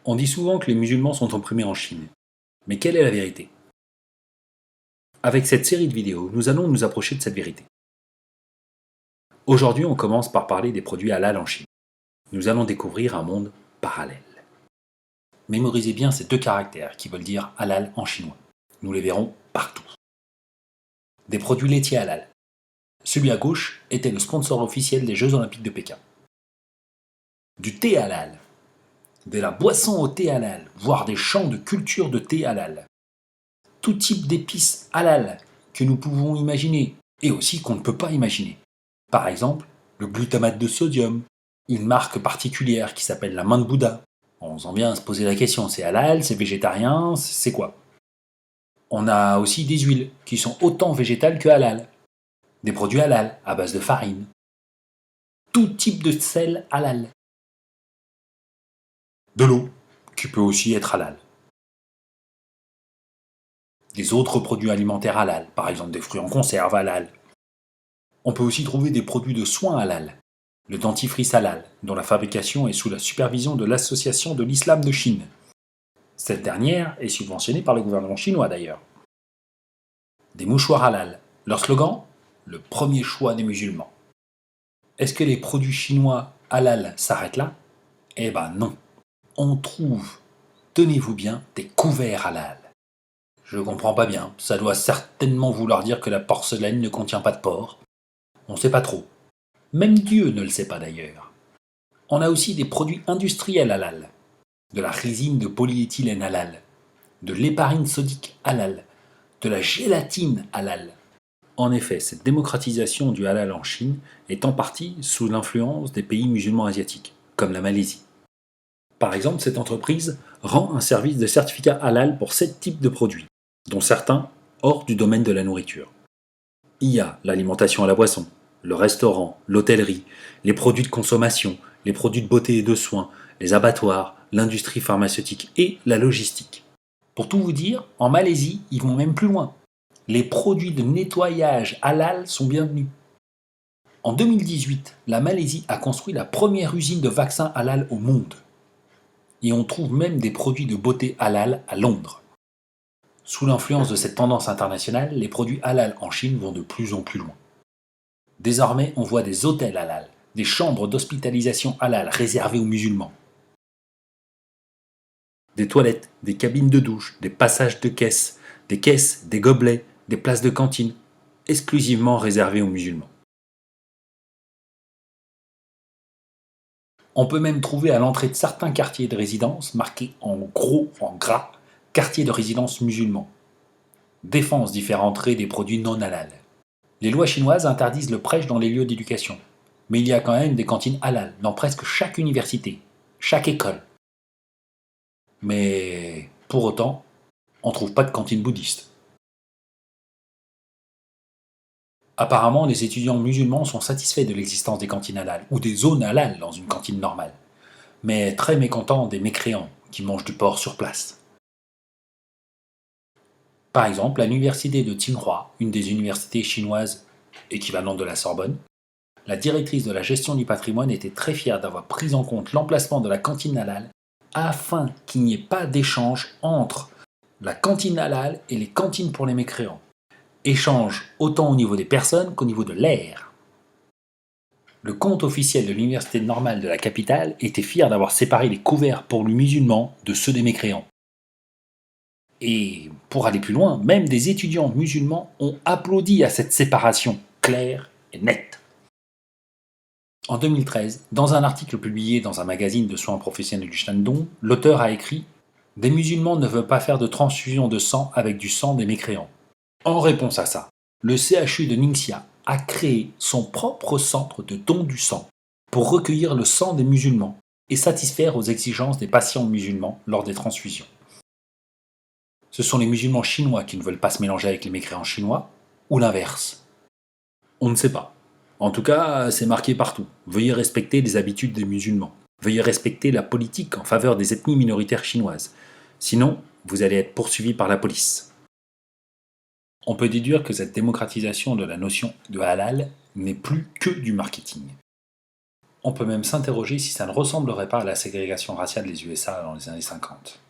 On dit souvent que les musulmans sont opprimés en Chine. Mais quelle est la vérité? Avec cette série de vidéos, nous allons nous approcher de cette vérité. Aujourd'hui, on commence par parler des produits halal en Chine. Nous allons découvrir un monde parallèle. Mémorisez bien ces deux caractères qui veulent dire halal en chinois. Nous les verrons partout. Des produits laitiers halal. Celui à gauche était le sponsor officiel des Jeux Olympiques de Pékin. Du thé halal. De la boisson au thé halal, voire des champs de culture de thé halal. Tout type d'épices halal que nous pouvons imaginer et aussi qu'on ne peut pas imaginer. Par exemple, le glutamate de sodium, une marque particulière qui s'appelle la main de Bouddha. On s'en vient à se poser la question, c'est halal, c'est végétarien, c'est quoi? On a aussi des huiles qui sont autant végétales que halal. Des produits halal à base de farine. Tout type de sel halal. De l'eau, qui peut aussi être halal. Des autres produits alimentaires halal, par exemple des fruits en conserve halal. On peut aussi trouver des produits de soins halal, le dentifrice halal, dont la fabrication est sous la supervision de l'Association de l'Islam de Chine. Cette dernière est subventionnée par le gouvernement chinois d'ailleurs. Des mouchoirs halal, leur slogan? Le premier choix des musulmans. Est-ce que les produits chinois halal s'arrêtent là? Eh ben non. On trouve, tenez-vous bien, des couverts halal. Je comprends pas bien, ça doit certainement vouloir dire que la porcelaine ne contient pas de porc. On sait pas trop. Même Dieu ne le sait pas d'ailleurs. On a aussi des produits industriels halal, de la résine de polyéthylène halal, de l'héparine sodique halal, de la gélatine halal. En effet, cette démocratisation du halal en Chine est en partie sous l'influence des pays musulmans asiatiques, comme la Malaisie. Par exemple, cette entreprise rend un service de certificat halal pour 7 types de produits, dont certains hors du domaine de la nourriture. Il y a l'alimentation à la boisson, le restaurant, l'hôtellerie, les produits de consommation, les produits de beauté et de soins, les abattoirs, l'industrie pharmaceutique et la logistique. Pour tout vous dire, en Malaisie, ils vont même plus loin. Les produits de nettoyage halal sont bienvenus. En 2018, la Malaisie a construit la première usine de vaccins halal au monde. Et on trouve même des produits de beauté halal à Londres. Sous l'influence de cette tendance internationale, les produits halal en Chine vont de plus en plus loin. Désormais, on voit des hôtels halal, des chambres d'hospitalisation halal réservées aux musulmans. Des toilettes, des cabines de douche, des passages de caisses, des gobelets, des places de cantine, exclusivement réservées aux musulmans. On peut même trouver à l'entrée de certains quartiers de résidence marqués en gros, en gras, quartier de résidence musulman. Défense d'y faire entrer des produits non halal. Les lois chinoises interdisent le prêche dans les lieux d'éducation. Mais il y a quand même des cantines halal dans presque chaque université, chaque école. Mais pour autant, on ne trouve pas de cantine bouddhiste. Apparemment, les étudiants musulmans sont satisfaits de l'existence des cantines halal ou des zones halal dans une cantine normale, mais très mécontents des mécréants qui mangent du porc sur place. Par exemple, à l'université de Tsinghua, une des universités chinoises équivalentes de la Sorbonne, la directrice de la gestion du patrimoine était très fière d'avoir pris en compte l'emplacement de la cantine halal afin qu'il n'y ait pas d'échange entre la cantine halal et les cantines pour les mécréants. Échange autant au niveau des personnes qu'au niveau de l'air. Le compte officiel de l'université normale de la capitale était fier d'avoir séparé les couverts pour les musulmans de ceux des mécréants. Et pour aller plus loin, même des étudiants musulmans ont applaudi à cette séparation claire et nette. En 2013, dans un article publié dans un magazine de soins professionnels du Shandong, l'auteur a écrit « Des musulmans ne veulent pas faire de transfusion de sang avec du sang des mécréants ». En réponse à ça, le CHU de Ningxia a créé son propre centre de don du sang pour recueillir le sang des musulmans et satisfaire aux exigences des patients musulmans lors des transfusions. Ce sont les musulmans chinois qui ne veulent pas se mélanger avec les mécréants chinois, ou l'inverse. On ne sait pas. En tout cas, c'est marqué partout. Veuillez respecter les habitudes des musulmans. Veuillez respecter la politique en faveur des ethnies minoritaires chinoises. Sinon, vous allez être poursuivi par la police. On peut déduire que cette démocratisation de la notion de halal n'est plus que du marketing. On peut même s'interroger si ça ne ressemblerait pas à la ségrégation raciale des USA dans les années 50.